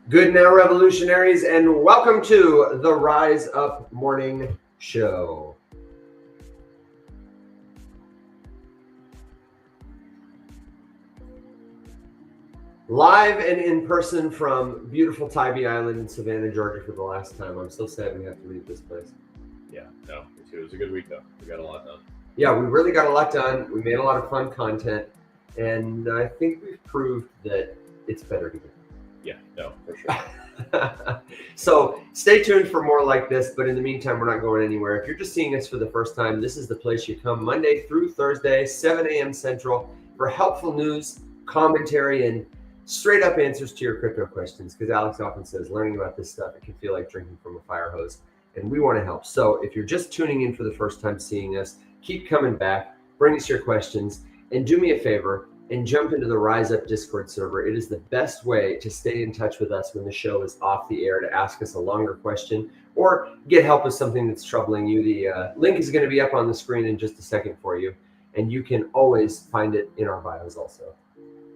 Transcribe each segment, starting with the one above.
Good now, revolutionaries, and welcome to the Rise Up Morning Show. Live and in person from beautiful Tybee Island in Savannah, Georgia for the last time. I'm so sad we have to leave this place. Yeah, no, me too. It was a good week, though. We got a lot done. Yeah, we really got a lot done. We made a lot of fun content, and I think we've proved that it's better together. Yeah, no, for sure. So stay tuned for more like this, but in the meantime, we're not going anywhere. If you're just seeing us for the first time, this is the place you come Monday through Thursday, 7 a.m. Central, for helpful news, commentary, and straight up answers to your crypto questions. Because Alex often says learning about this stuff, it can feel like drinking from a fire hose, and we want to help. So if you're just tuning in for the first time seeing us, keep coming back, bring us your questions, and do me a favor and jump into the Rise Up Discord server. It is the best way to stay in touch with us when the show is off the air, to ask us a longer question or get help with something that's troubling you. The link is going to be up on the screen in just a second for you, and you can always find it in our bios also.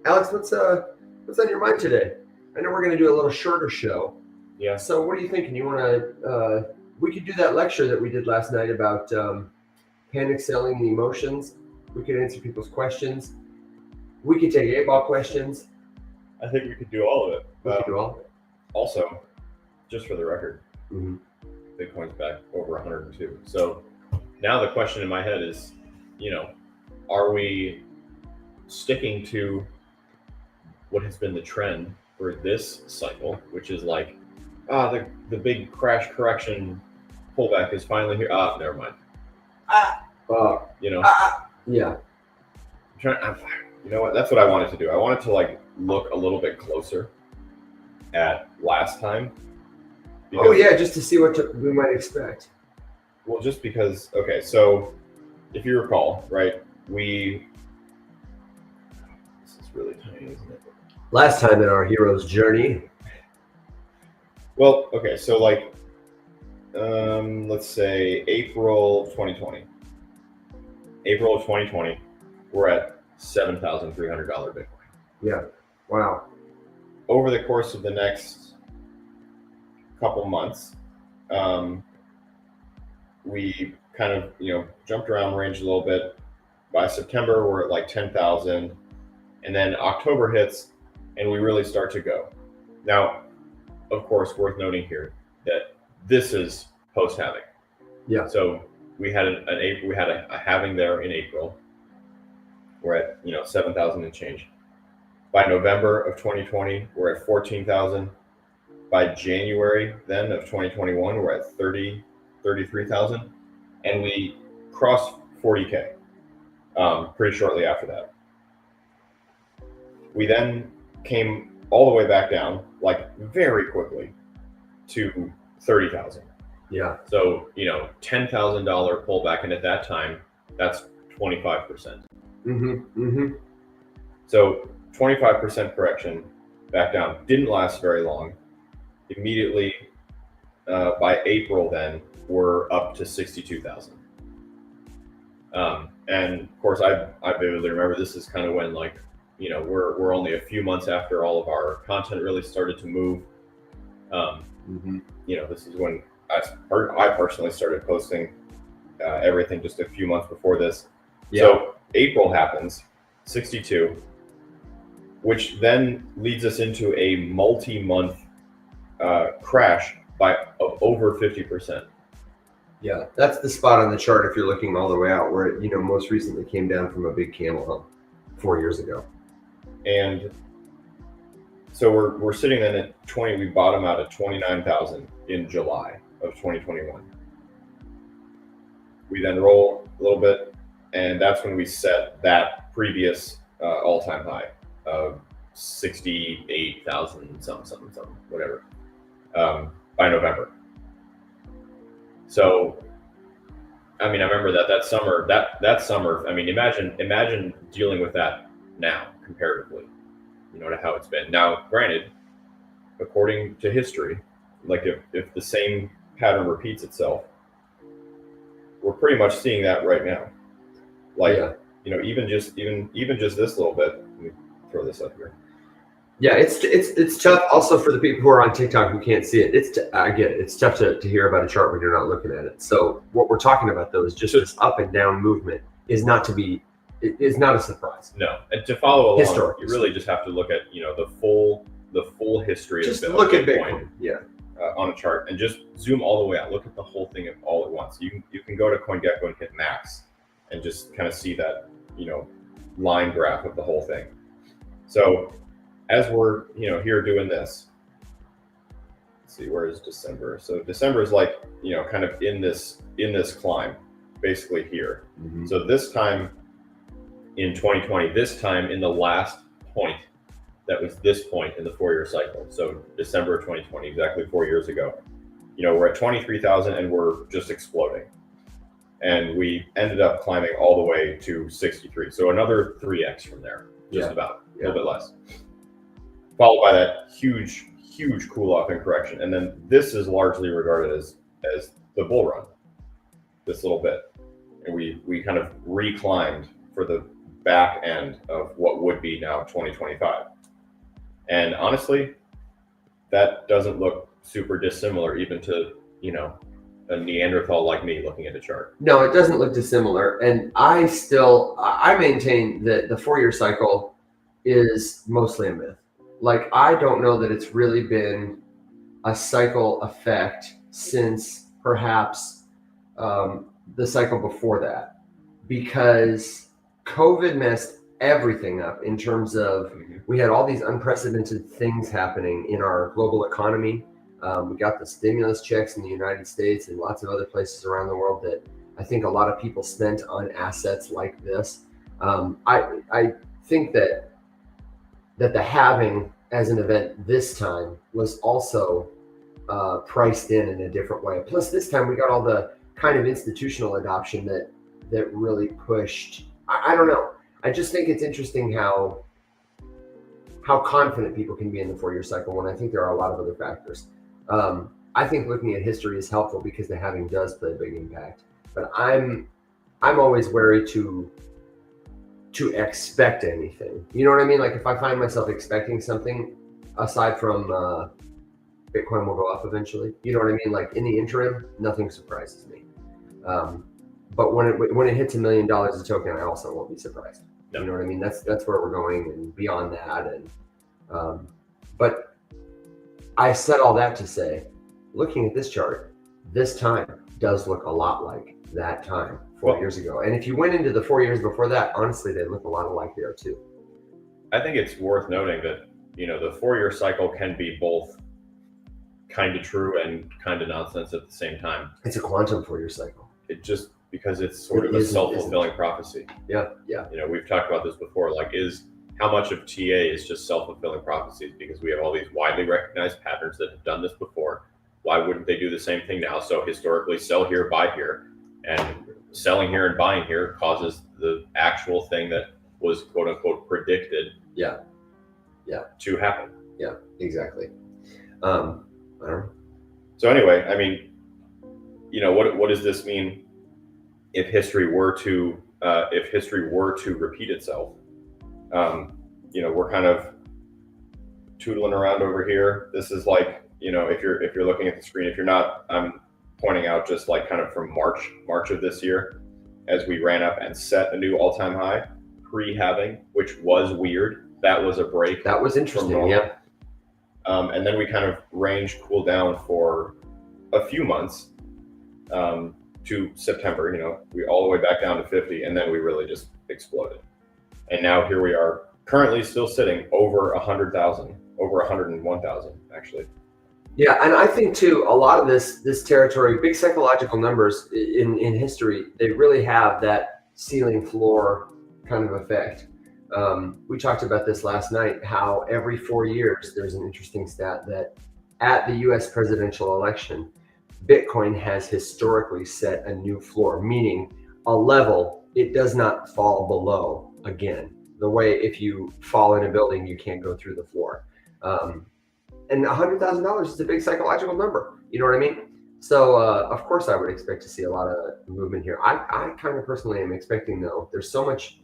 Alex, what's on your mind today? I know we're going to do a little shorter show. Yeah. So what are you thinking? You want to, we could do that lecture that we did last night about panic selling the emotions. We could answer people's questions. We could take 8-ball questions. I think we could do all of it. We could do all of it. Also, just for the record, Bitcoin's back over 102. So now the question in my head is, are we sticking to what has been the trend for this cycle, which is like, the big crash correction pullback is finally here. Never mind. Yeah. You know what? That's what I wanted to do. I wanted to look a little bit closer at last time. Just to see what we might expect. Well, just because, okay, so if you recall, right, this is really tiny, isn't it? Last time in our hero's journey. Well, okay, so let's say April of 2020. April of 2020, we're at $7,300 Bitcoin. Yeah. Wow. Over the course of the next couple months, we kind of, jumped around range a little bit. By September, we're at like 10,000. And then October hits and we really start to go. Now, of course, worth noting here that this is post-halving. Yeah. So we had a halving there in April. We're at 7,000 and change. By November of 2020, we're at 14,000. By January then of 2021, we're at 33,000, and we crossed 40K pretty shortly after that. We then came all the way back down, very quickly, to 30,000. Yeah. So $10,000 pullback, and at that time, that's 25%. So 25% correction back down. Didn't last very long. Immediately by April then, we're up to 62,000. And of course, I vividly remember this is kind of when we're only a few months after all of our content really started to move. This is when I personally started posting everything just a few months before this. Yeah. So April happens, 62, which then leads us into a multi-month crash of over 50%. Yeah, that's the spot on the chart if you're looking all the way out, where it, most recently came down from a big camel hump 4 years ago. And so we're sitting then at 20. We bottom out at 29,000 in July of 2021. We then roll a little bit, and that's when we set that previous all-time high of 68,000 something, whatever, by November. So, I remember that summer. That summer. Imagine dealing with that now comparatively, to how it's been. Now, granted, according to history, if the same pattern repeats itself, we're pretty much seeing that right now. Even just this little bit. Let me throw this up here. Yeah, it's tough. Also for the people who are on TikTok who can't see it, I get it. It's tough to hear about a chart when you're not looking at it. So what we're talking about though is just this up and down movement is not a surprise. No, and to follow along, Historically. you really just have to look at the full history Just of look at Bitcoin. Yeah. On a chart and just zoom all the way out. Look at the whole thing all at once. You can go to CoinGecko and hit max and just kind of see that line graph of the whole thing. So as we're here doing this, let's see, where is December? So December is like kind of in this climb, basically here. Mm-hmm. So this time in 2020, this time in the last point, that was this point in the 4-year cycle. So December of 2020, exactly 4 years ago, we're at 23,000 and we're just exploding. And we ended up climbing all the way to 63. So another 3x from there, about a little bit less. Followed by that huge cool off and correction. And then this is largely regarded as the bull run, this little bit. And we kind of reclimbed for the back end of what would be now 2025. And honestly, that doesn't look super dissimilar even to, a Neanderthal like me looking at a chart. No, it doesn't look dissimilar. And I maintain that the 4-year cycle is mostly a myth. Like, I don't know that it's really been a cycle effect since perhaps the cycle before that, because COVID messed everything up in terms of we had all these unprecedented things happening in our global economy. We got the stimulus checks in the United States and lots of other places around the world that I think a lot of people spent on assets like this. I think that the halving as an event this time was also priced in a different way. Plus this time we got all the kind of institutional adoption that really pushed. I don't know. I just think it's interesting how confident people can be in the 4-year cycle when I think there are a lot of other factors. I think looking at history is helpful because the halving does play a big impact. But I'm always wary to expect anything. You know what I mean? Like if I find myself expecting something aside from Bitcoin will go up eventually. You know what I mean? Like in the interim, nothing surprises me. But when it hits $1 million a token, I also won't be surprised. No. You know what I mean? That's where we're going, and beyond that. And but I said all that to say, looking at this chart, this time does look a lot like that time 4 years ago. And if you went into the 4 years before that, honestly, they look a lot alike there too. I think it's worth noting that the 4-year cycle can be both kind of true and kind of nonsense at the same time. It's a quantum 4-year cycle. It just because it's sort of a self-fulfilling prophecy. Yeah. We've talked about this before. Like, how much of TA is just self-fulfilling prophecies? Because we have all these widely recognized patterns that have done this before. Why wouldn't they do the same thing now? So historically, sell here, buy here, and selling here and buying here causes the actual thing that was quote unquote predicted. Yeah. To happen. Yeah, exactly. I don't know. So anyway, I mean, what does this mean if history were to repeat itself? We're kind of tootling around over here. This is like, if you're looking at the screen, if you're not, I'm pointing out just like kind of from March of this year, as we ran up and set a new all-time high pre-halving, which was weird. That was a break. That was interesting. Yeah. And then we kind of cooled down for a few months to September. We all the way back down to 50, and then we really just exploded. And now here we are, currently still sitting over 100,000, over 101,000 actually. Yeah, and I think too, a lot of this territory, big psychological numbers in history, they really have that ceiling floor kind of effect. We talked about this last night, how every 4 years, there's an interesting stat that at the US presidential election, Bitcoin has historically set a new floor, meaning a level it does not fall below again. The way if you fall in a building, you can't go through the floor. And $100,000 is a big psychological number. You know what I mean? So of course I would expect to see a lot of movement here. I kind of personally am expecting though, there's so much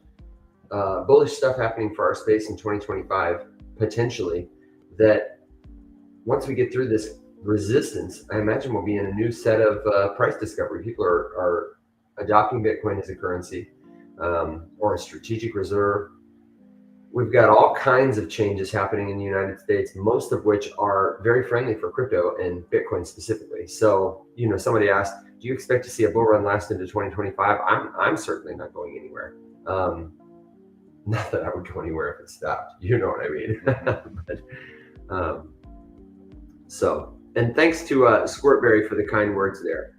bullish stuff happening for our space in 2025, potentially, that once we get through this resistance, I imagine we'll be in a new set of price discovery. People are adopting Bitcoin as a currency or a strategic reserve. We've got all kinds of changes happening in the United States, most of which are very friendly for crypto and Bitcoin specifically. So, somebody asked, do you expect to see a bull run last into 2025? I'm certainly not going anywhere. Not that I would go anywhere if it stopped. You know what I mean? But, and thanks to Squirtberry for the kind words there.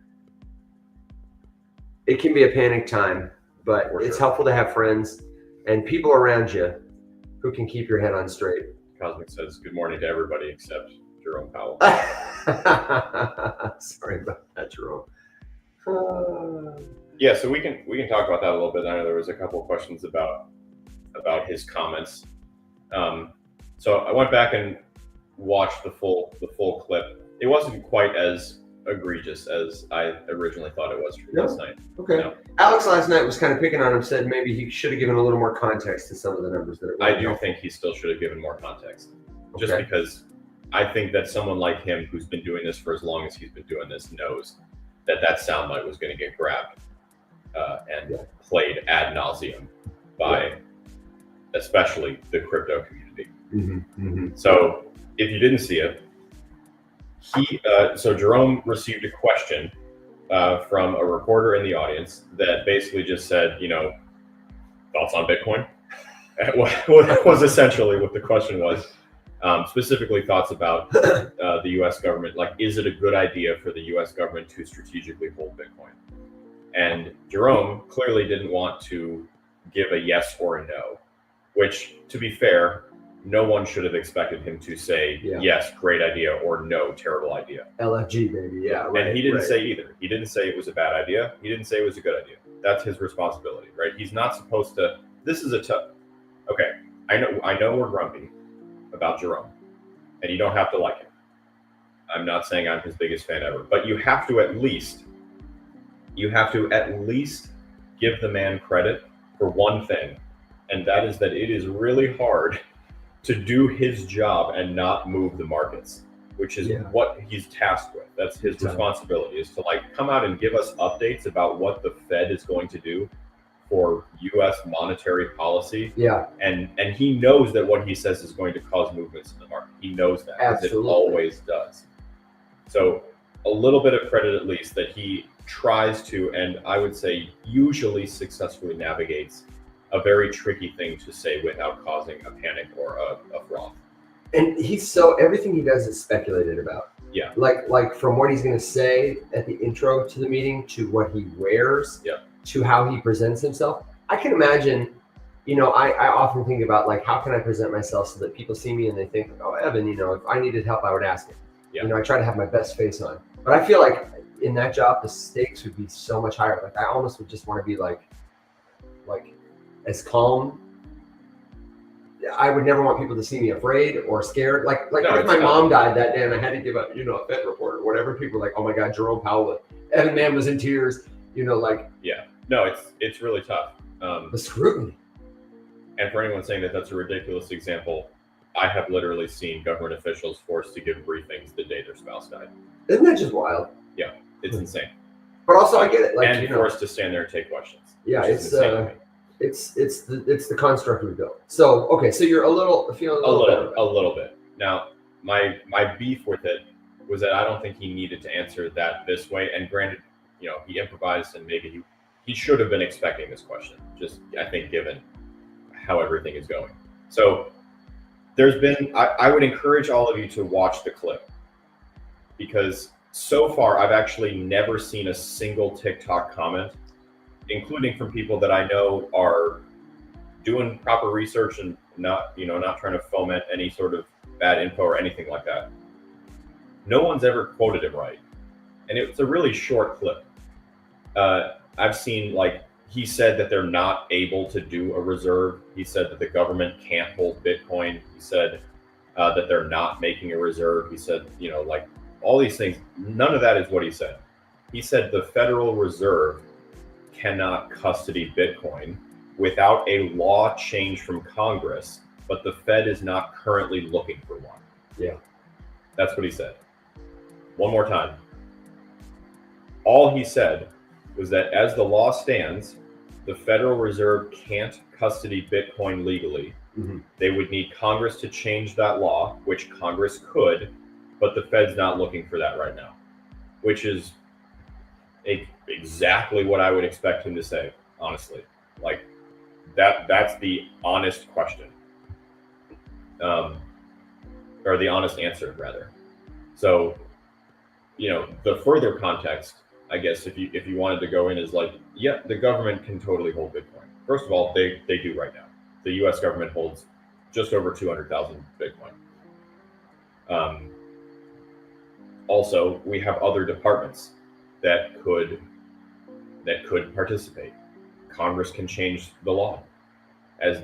It can be a panic time, but it's helpful to have friends and people around you who can keep your head on straight. Cosmic says, good morning to everybody except Jerome Powell. Sorry about that, Jerome. Yeah, so we can talk about that a little bit. I know there was a couple of questions about his comments. So I went back and watched the full clip. It wasn't quite as egregious as I originally thought it was last night. Okay. No. Alex last night was kind of picking on him, said maybe he should have given a little more context to some of the numbers that I do think he still should have given more context. Okay. Just because I think that someone like him who's been doing this for as long as he's been doing this knows that soundbite was going to get grabbed and played ad nauseum by especially the crypto community. So if you didn't see it, so Jerome received a question from a reporter in the audience that basically just said, thoughts on Bitcoin? What was essentially what the question was. Specifically thoughts about the U.S. government. Like, is it a good idea for the U.S. government to strategically hold Bitcoin? And Jerome clearly didn't want to give a yes or a no, which, to be fair, no one should have expected him to say yes, great idea, or no, terrible idea. LFG, baby, yeah. Right, and he didn't say either. He didn't say it was a bad idea. He didn't say it was a good idea. That's his responsibility, right? He's not supposed to. This is a tough. Okay, I know we're grumpy about Jerome, and you don't have to like him. I'm not saying I'm his biggest fan ever, but you have to at least give the man credit for one thing, and that is that it is really hard to do his job and not move the markets, which is what he's tasked with. That's his responsibility, is to come out and give us updates about what the Fed is going to do for U.S. monetary policy. Yeah. And he knows that what he says is going to cause movements in the market. He knows that, because it always does. So a little bit of credit at least that he tries to, and I would say usually successfully navigates a very tricky thing to say without causing a panic or a froth. And everything he does is speculated about. Yeah. Like from what he's going to say at the intro to the meeting to what he wears to how he presents himself. I can imagine, I often think about how can I present myself so that people see me and they think, oh, Evan, if I needed help, I would ask him. Yeah. I try to have my best face on. But I feel like in that job, the stakes would be so much higher. I almost would just want to be like as calm. I would never want people to see me afraid or scared. If my mom died that day and I had to give a Fed report or whatever, people were like, oh my God, Jerome Powell, Evan Mann was in tears, Yeah, no, it's really tough. The scrutiny. And for anyone saying that that's a ridiculous example, I have literally seen government officials forced to give briefings the day their spouse died. Isn't that just wild? Yeah, it's insane. But also I get it. And forced to stand there and take questions. Yeah, it's the construct we built. So okay, so you're feeling a little bit. Now, my beef with it was that I don't think he needed to answer that this way. And granted, he improvised, and maybe he should have been expecting this question. Just I think given how everything is going. So there's been. I would encourage all of you to watch the clip, because so far I've actually never seen a single TikTok comment, including from people that I know are doing proper research and not trying to foment any sort of bad info or anything like that. No one's ever quoted him right. And it's a really short clip. I've seen, he said that they're not able to do a reserve. He said that the government can't hold Bitcoin. He said that they're not making a reserve. He said, all these things. None of that is what he said. He said the Federal Reserve cannot custody Bitcoin without a law change from Congress, but the Fed is not currently looking for one. Yeah. That's what he said. One more time. All he said was that as the law stands, the Federal Reserve can't custody Bitcoin legally. Mm-hmm. They would need Congress to change that law, which Congress could, but the Fed's not looking for that right now, which is exactly what I would expect him to say, honestly. Like, that's the honest question. Or the honest answer, rather. So, the further context, I guess, if you wanted to go in, is like, yeah, the government can totally hold Bitcoin. First of all, they do right now. The U.S. government holds just over 200,000 Bitcoin. Also, we have other departments that could participate. Congress can change the law, as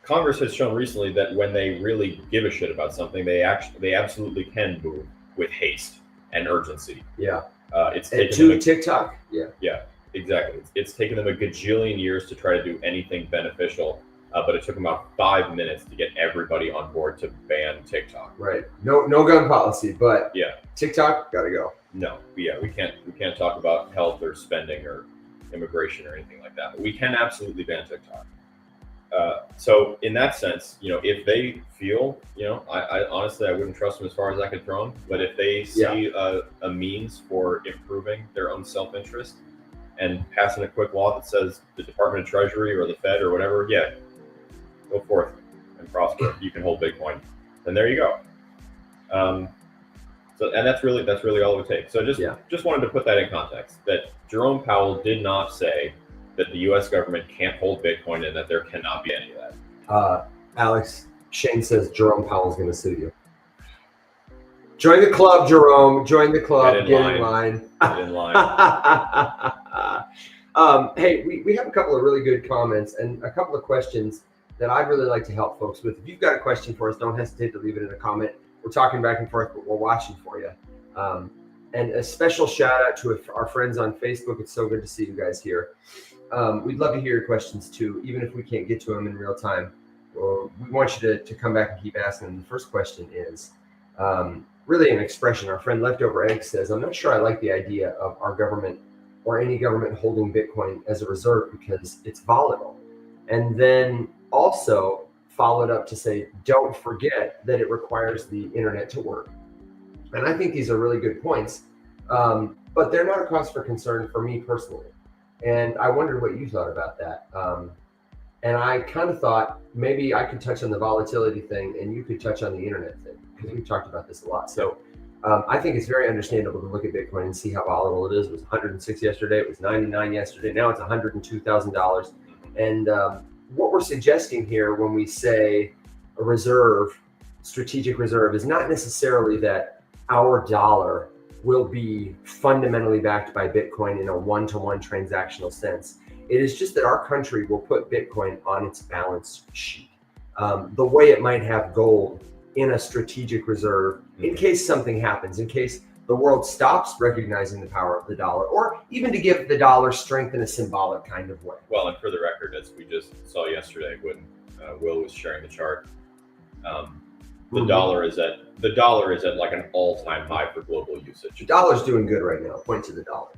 Congress has shown recently that when they really give a shit about something, they absolutely can move with haste and urgency. Yeah. It's taken to TikTok. Yeah. Yeah, exactly. It's taken them a gajillion years to try to do anything beneficial, but it took them about 5 minutes to get everybody on board to ban TikTok. Right. No gun policy, but yeah, TikTok gotta go. No. Yeah, we can't talk about health or spending or immigration or anything like that. But we can absolutely ban TikTok. So in that sense, if they feel, I honestly, I wouldn't trust them as far as I could throw them. But if they see a means for improving their own self-interest and passing a quick law that says the Department of Treasury or the Fed or whatever, yeah, go forth and prosper. You can hold Bitcoin. Then there you go. So, and that's really all it would take. So just wanted to put that in context, that Jerome Powell did not say that the U.S. government can't hold Bitcoin and that there cannot be any of that. Alex, Shane says Jerome Powell's going to sue you. Join the club, Jerome. Join the club. Get in line. Get in line. Hey, we have a couple of really good comments and a couple of questions that I'd really like to help folks with. If you've got a question for us, don't hesitate to leave it in a comment. We're talking back and forth, but we're watching for you. And a special shout out to our friends on Facebook. It's so good to see you guys here. We'd love to hear your questions too, even if we can't get to them in real time. We want you to come back and keep asking them. The first question is really an expression. Our friend Leftover Egg says, I'm not sure I like the idea of our government or any government holding Bitcoin as a reserve because it's volatile. And then also followed up to say, don't forget that it requires the internet to work. And I think these are really good points, but they're not a cause for concern for me personally. And I wondered what you thought about that. And I kind of thought maybe I could touch on the volatility thing and you could touch on the internet thing, because we've talked about this a lot. So I think it's very understandable to look at Bitcoin and see how volatile it is. It was 106 yesterday. It was 99 yesterday. Now it's $102,000. And what we're suggesting here when we say a reserve, strategic reserve, is not necessarily that our dollar will be fundamentally backed by Bitcoin in a one-to-one transactional sense. It is just that our country will put Bitcoin on its balance sheet, the way it might have gold in a strategic reserve in case something happens, in case the world stops recognizing the power of the dollar, or even to give the dollar strength in a symbolic kind of way. Well, and for the record, as we just saw yesterday when Will was sharing the chart, the dollar is at like an all-time high for global usage. The dollar's doing good right now. Point to the dollar.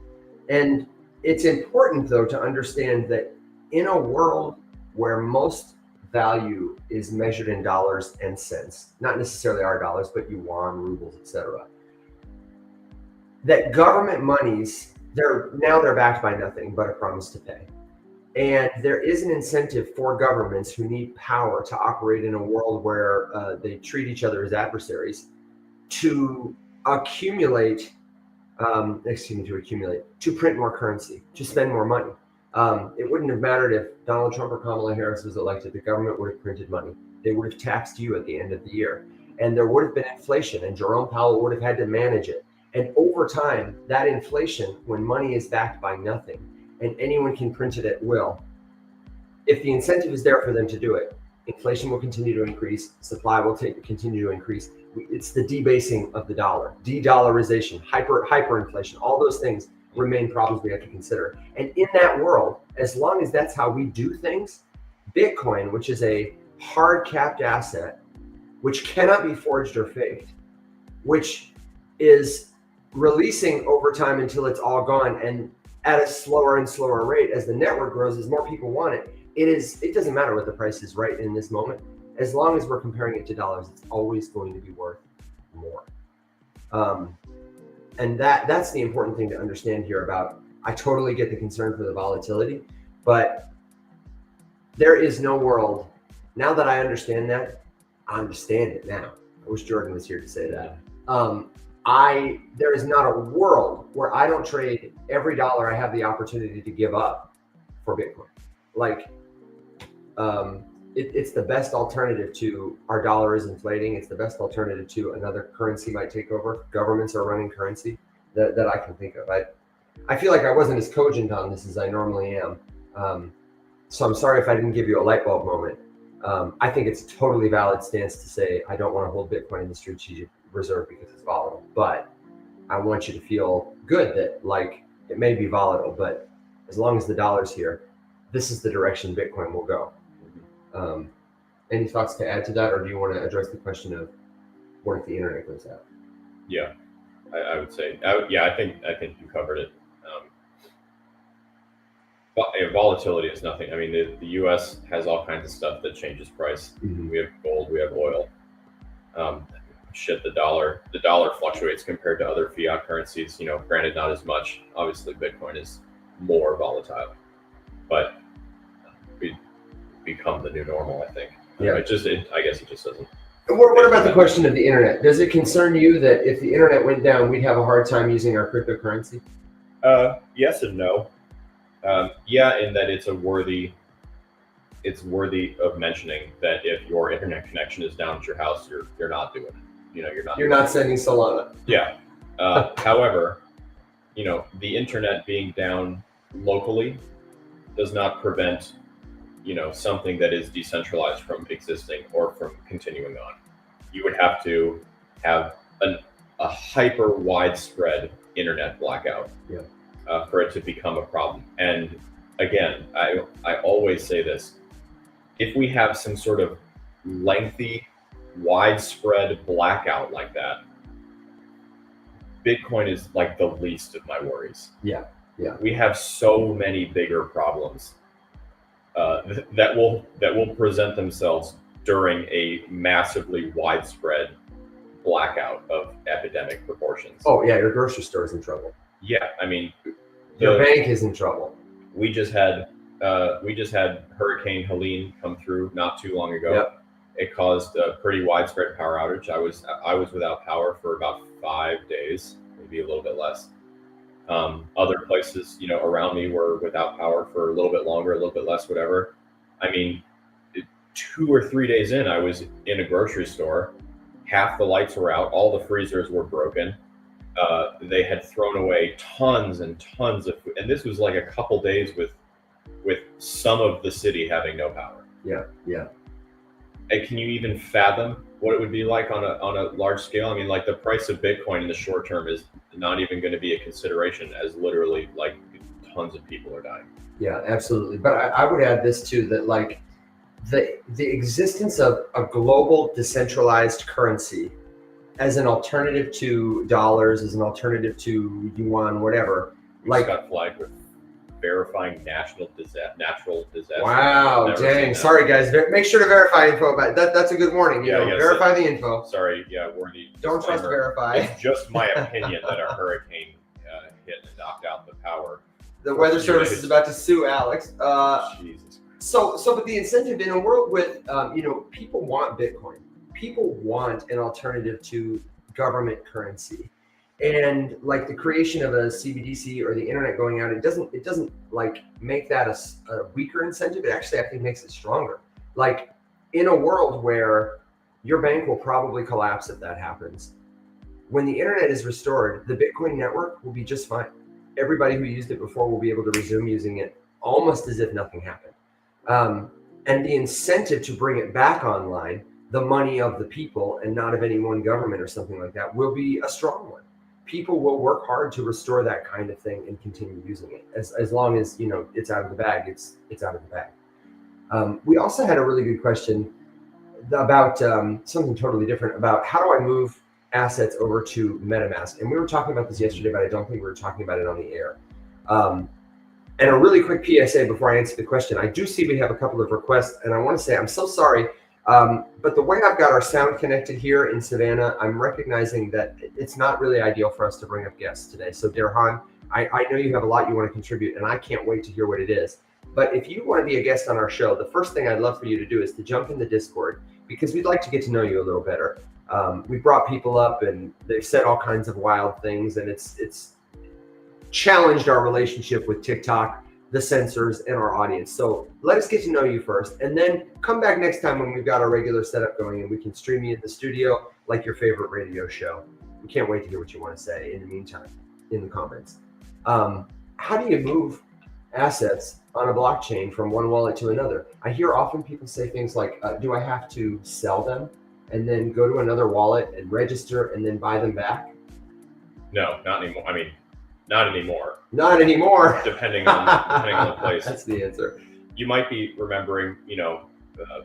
And it's important, though, to understand that in a world where most value is measured in dollars and cents, not necessarily our dollars, but yuan, rubles, etc., that government monies, they're backed by nothing but a promise to pay. And there is an incentive for governments who need power to operate in a world where they treat each other as adversaries to accumulate, to print more currency, to spend more money. It wouldn't have mattered if Donald Trump or Kamala Harris was elected. The government would have printed money. They would have taxed you at the end of the year. And there would have been inflation, and Jerome Powell would have had to manage it. And over time, that inflation, when money is backed by nothing, and anyone can print it at will, if the incentive is there for them to do it, inflation will continue to increase, supply will continue to increase. It's the debasing of the dollar, de-dollarization, hyperinflation, all those things remain problems we have to consider. And in that world, as long as that's how we do things, Bitcoin, which is a hard capped asset, which cannot be forged or faked, which is releasing over time until it's all gone, and at a slower and slower rate as the network grows, as more people want it. It doesn't matter what the price is right in this moment. As long as we're comparing it to dollars, it's always going to be worth more. And that's the important thing to understand here about, I totally get the concern for the volatility, but there is no world, now that I understand that, I understand it now. I wish Jordan was here to say that. There is not a world where I don't trade every dollar I have the opportunity to give up for Bitcoin. Like, it's the best alternative to our dollar is inflating. It's the best alternative to another currency might take over. Governments are running currency that I can think of. I feel like I wasn't as cogent on this as I normally am. So I'm sorry if I didn't give you a light bulb moment. I think it's a totally valid stance to say I don't want to hold Bitcoin in the strategic reserve because it's volatile, but I want you to feel good that, like, it may be volatile, but as long as the dollar's here, this is the direction Bitcoin will go. Any thoughts to add to that, or do you want to address the question of what if the internet goes out? Yeah, I would say, I think you covered it. Volatility is nothing. I mean, the U.S. has all kinds of stuff that changes price. We have gold, we have oil. The dollar fluctuates compared to other fiat currencies. Granted, not as much. Obviously, Bitcoin is more volatile, but we become the new normal, I think. Yeah. I guess it just doesn't. What about the question of the internet? Does it concern you that if the internet went down, we'd have a hard time using our cryptocurrency? Yes and no. In that it's worthy of mentioning that if your internet connection is down at your house, you're not doing it. You're not sending Solana. Yeah. However, the internet being down locally does not prevent something that is decentralized from existing or from continuing on. You would have to have a hyper widespread internet blackout for it to become a problem. And again, I always say this: if we have some sort of lengthy, widespread blackout like that, Bitcoin is like the least of my worries. Yeah. We have so many bigger problems that will present themselves during a massively widespread blackout of epidemic proportions. Oh yeah, your grocery store is in trouble. Yeah, I mean, your bank is in trouble. We just had Hurricane Helene come through not too long ago. Yep. It caused a pretty widespread power outage. I was without power for about 5 days, maybe a little bit less. Other places, around me were without power for a little bit longer, a little bit less, whatever. I mean, 2 or 3 days in, I was in a grocery store. Half the lights were out. All the freezers were broken. They had thrown away tons and tons of food. And this was like a couple days with some of the city having no power. Yeah. And can you even fathom what it would be like on a large scale? I mean, like, the price of Bitcoin in the short term is not even going to be a consideration, as literally like tons of people are dying. Yeah, absolutely. But I would add this too, that like the existence of a global decentralized currency as an alternative to dollars, as an alternative to yuan, whatever. We just got flagged with verifying natural disaster. Wow, dang. Sorry, guys. Make sure to verify info about that. That's a good warning. Verify the info. Sorry, we're the Don't trust verify. It's just my opinion that a hurricane hit and knocked out the power. The Weather Service is about to sue Alex. Jesus. But the incentive in a world with, people want Bitcoin. People want an alternative to government currency. And like the creation of a CBDC or the internet going out, it doesn't like make that a weaker incentive. It actually, I think, makes it stronger. Like, in a world where your bank will probably collapse if that happens, when the internet is restored, the Bitcoin network will be just fine. Everybody who used it before will be able to resume using it almost as if nothing happened. And the incentive to bring it back online, the money of the people and not of any one government or something like that, will be a strong one. People will work hard to restore that kind of thing and continue using it. As long as, it's out of the bag, it's out of the bag. We also had a really good question. about something totally different about how do I move assets over to MetaMask. And we were talking about this yesterday, but I don't think we were talking about it on the air. And a really quick PSA before I answer the question. I do see we have a couple of requests, and I want to say I'm so sorry, but the way I've got our sound connected here in Savannah, I'm recognizing that it's not really ideal for us to bring up guests today. So Derhan, I know you have a lot you want to contribute, and I can't wait to hear what it is. But if you want to be a guest on our show, the first thing I'd love for you to do is to jump in the Discord, because we'd like to get to know you a little better. We brought people up, and they've said all kinds of wild things, and it's challenged our relationship with TikTok, the censors, and our audience. So let us get to know you first, and then come back next time when we've got our regular setup going and we can stream you in the studio like your favorite radio show. We can't wait to hear what you want to say in the meantime, in the comments. How do you move assets on a blockchain from one wallet to another? I hear often people say things like, do I have to sell them and then go to another wallet and register and then buy them back? No, not anymore. I mean, not anymore. Not anymore. Depending on the place. That's the answer. You might be remembering,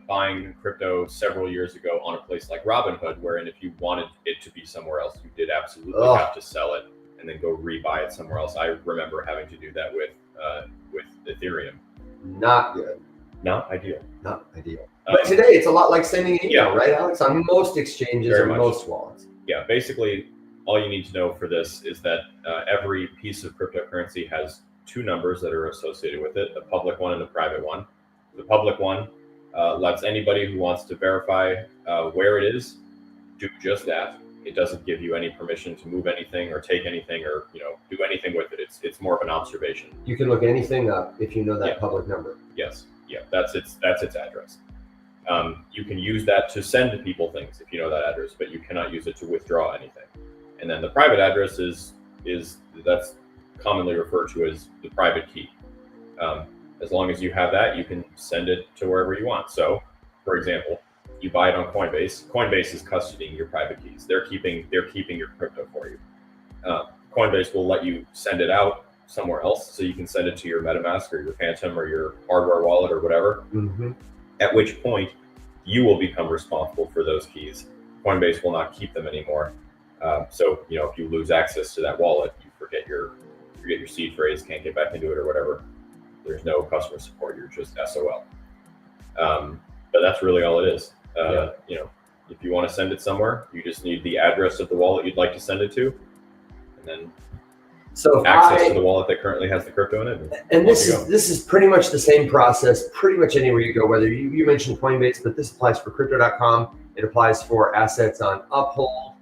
buying crypto several years ago on a place like Robinhood, wherein if you wanted it to be somewhere else, you did absolutely have to sell it and then go rebuy it somewhere else. I remember having to do that with Ethereum. Not good. Not ideal. Not ideal. But today it's a lot like sending an email, right, Alex? On most exchanges and most wallets. Yeah, basically all you need to know for this is that every piece of cryptocurrency has two numbers that are associated with it, a public one and a private one. The public one lets anybody who wants to verify where it is do just that. It doesn't give you any permission to move anything or take anything or do anything with it. It's more of an observation. You can look anything up if you know that public number. Yes, yeah, that's its address. You can use that to send to people things if you know that address, but you cannot use it to withdraw anything. And then the private address is that's commonly referred to as the private key. As long as you have that, you can send it to wherever you want. So, for example, you buy it on Coinbase. Coinbase is custodying your private keys. They're keeping your crypto for you. Coinbase will let you send it out somewhere else, so you can send it to your MetaMask or your Phantom or your hardware wallet or whatever. Mm-hmm. At which point, you will become responsible for those keys. Coinbase will not keep them anymore. So if you lose access to that wallet, you forget your seed phrase, can't get back into it or whatever. There's no customer support. You're just SOL. But that's really all it is. If you want to send it somewhere, you just need the address of the wallet you'd like to send it to, and then access to the wallet that currently has the crypto in it. And this is pretty much the same process, pretty much anywhere you go, whether you mentioned Coinbase, but this applies for crypto.com. It applies for assets on Uphold,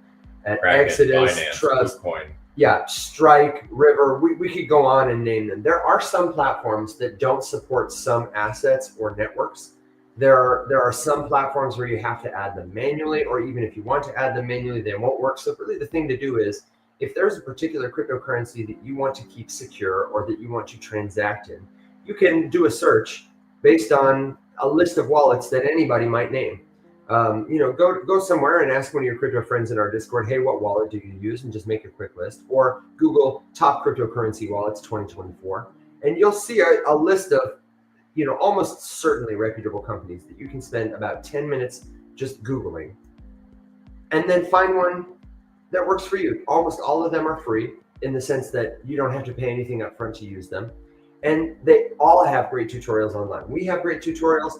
at Kraken, Exodus, Binance, Trust, Coin. Yeah, Strike, River, we could go on and name them. There are some platforms that don't support some assets or networks. There are some platforms where you have to add them manually, or even if you want to add them manually, they won't work. So really the thing to do is, if there's a particular cryptocurrency that you want to keep secure or that you want to transact in, you can do a search based on a list of wallets that anybody might name. Go somewhere and ask one of your crypto friends in our Discord, hey, what wallet do you use? And just make a quick list. Or Google top cryptocurrency wallets 2024. And you'll see a list of, almost certainly reputable companies that you can spend about 10 minutes just Googling. And then find one that works for you. Almost all of them are free in the sense that you don't have to pay anything up front to use them. And they all have great tutorials online. We have great tutorials.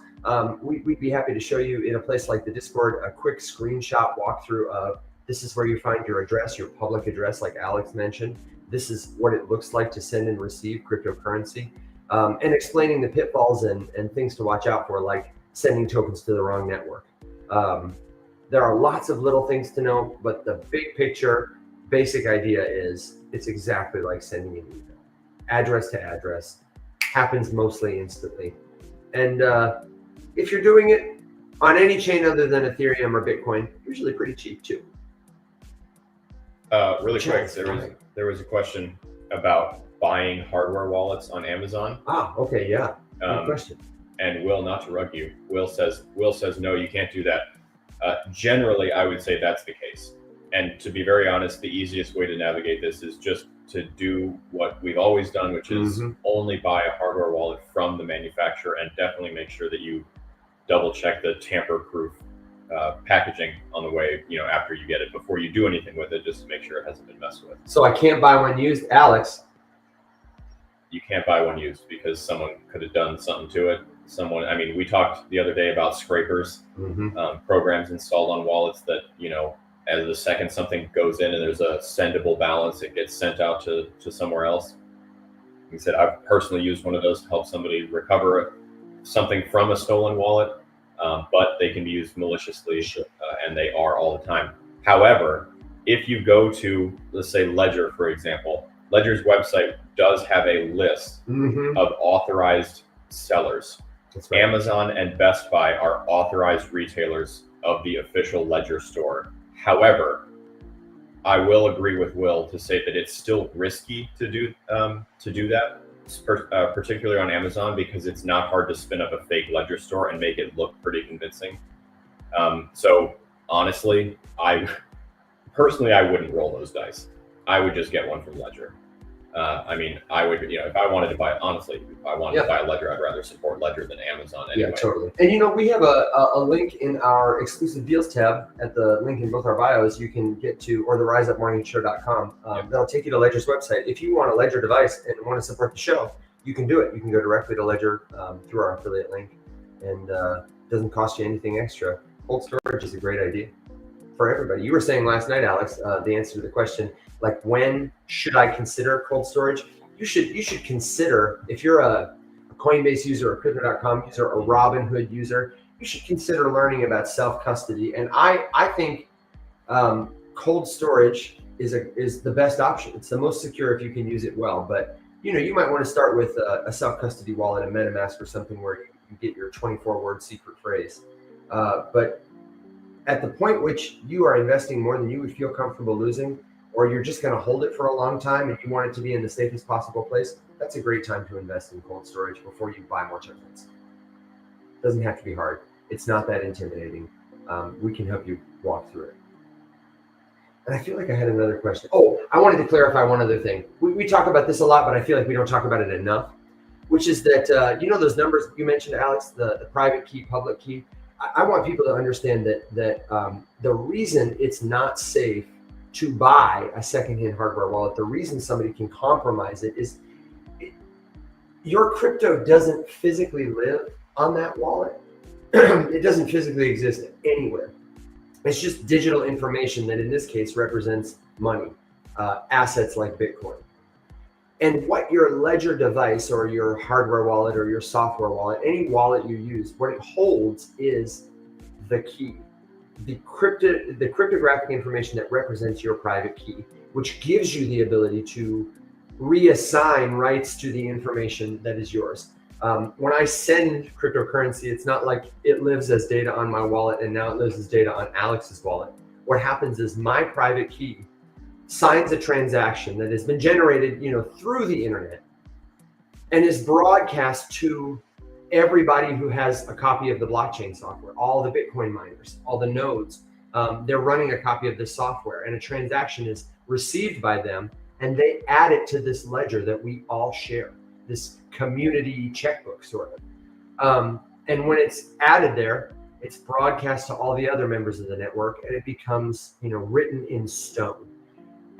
We'd be happy to show you in a place like the Discord a quick screenshot walkthrough of this is where you find your address, your public address, like Alex mentioned. This is what it looks like to send and receive cryptocurrency, and explaining the pitfalls and things to watch out for, like sending tokens to the wrong network. There are lots of little things to know, but the big picture, basic idea is it's exactly like sending an email. Address to address, happens mostly instantly. And if you're doing it on any chain other than Ethereum or Bitcoin, usually pretty cheap too. Really quick, there was a question about buying hardware wallets on Amazon. Okay, yeah. Good question. And Will, not to rug you, Will says no, you can't do that. Generally, I would say that's the case. And to be very honest, the easiest way to navigate this is just to do what we've always done, which is only buy a hardware wallet from the manufacturer, and definitely make sure that you double check the tamper-proof packaging on the way, after you get it, before you do anything with it, just to make sure it hasn't been messed with. So I can't buy one used, Alex. You can't buy one used because someone could have done something to it. We talked the other day about scrapers, programs installed on wallets that, as the second something goes in and there's a sendable balance, it gets sent out to somewhere else. He said, I've personally used one of those to help somebody recover something from a stolen wallet, but they can be used maliciously, and they are all the time. However, if you go to, let's say, Ledger, for example, Ledger's website does have a list of authorized sellers. That's right. Amazon and Best Buy are authorized retailers of the official Ledger store. However, I will agree with Will to say that it's still risky to do that, particularly on Amazon, because it's not hard to spin up a fake Ledger store and make it look pretty convincing. So honestly, I wouldn't roll those dice. I would just get one from Ledger. I would, if I wanted to buy, honestly, if I wanted to buy a Ledger, I'd rather support Ledger than Amazon anyway. Yeah, totally. And we have a link in our exclusive deals tab at the link in both our bios. You can get to, or the riseupmorningshow.com. That'll take you to Ledger's website. If you want a Ledger device and want to support the show, you can do it. You can go directly to Ledger through our affiliate link, and it doesn't cost you anything extra. Cold storage is a great idea for everybody. You were saying last night, Alex, the answer to the question, like, when should I consider cold storage? You should consider, if you're a Coinbase user, a Crypto.com user, a Robinhood user, you should consider learning about self-custody. And I think cold storage is the best option. It's the most secure if you can use it well. But you might want to start with a self-custody wallet, a MetaMask or something where you get your 24-word secret phrase. But at the point which you are investing more than you would feel comfortable losing, or you're just going to hold it for a long time and you want it to be in the safest possible place, that's a great time to invest in cold storage before you buy more tokens. Doesn't have to be hard. It's not that intimidating. We can help you walk through it. And I feel like I had another question. Oh, I wanted to clarify one other thing. We talk about this a lot, but I feel like we don't talk about it enough, which is that, those numbers you mentioned, Alex, the private key, public key. I want people to understand that the reason it's not safe to buy a secondhand hardware wallet, the reason somebody can compromise it is your crypto doesn't physically live on that wallet. It doesn't physically exist anywhere. It's just digital information that in this case represents money, assets like Bitcoin. And what your Ledger device or your hardware wallet or your software wallet, any wallet you use, what it holds is the key. The cryptographic information that represents your private key, which gives you the ability to reassign rights to the information that is yours. When I send cryptocurrency, it's not like it lives as data on my wallet and now it lives as data on Alex's wallet. What happens is my private key signs a transaction that has been generated, through the internet and is broadcast to everybody who has a copy of the blockchain software, all the Bitcoin miners, all the nodes, they're running a copy of this software, and a transaction is received by them, and they add it to this ledger that we all share, this community checkbook sort of. And when it's added there, it's broadcast to all the other members of the network, and it becomes, written in stone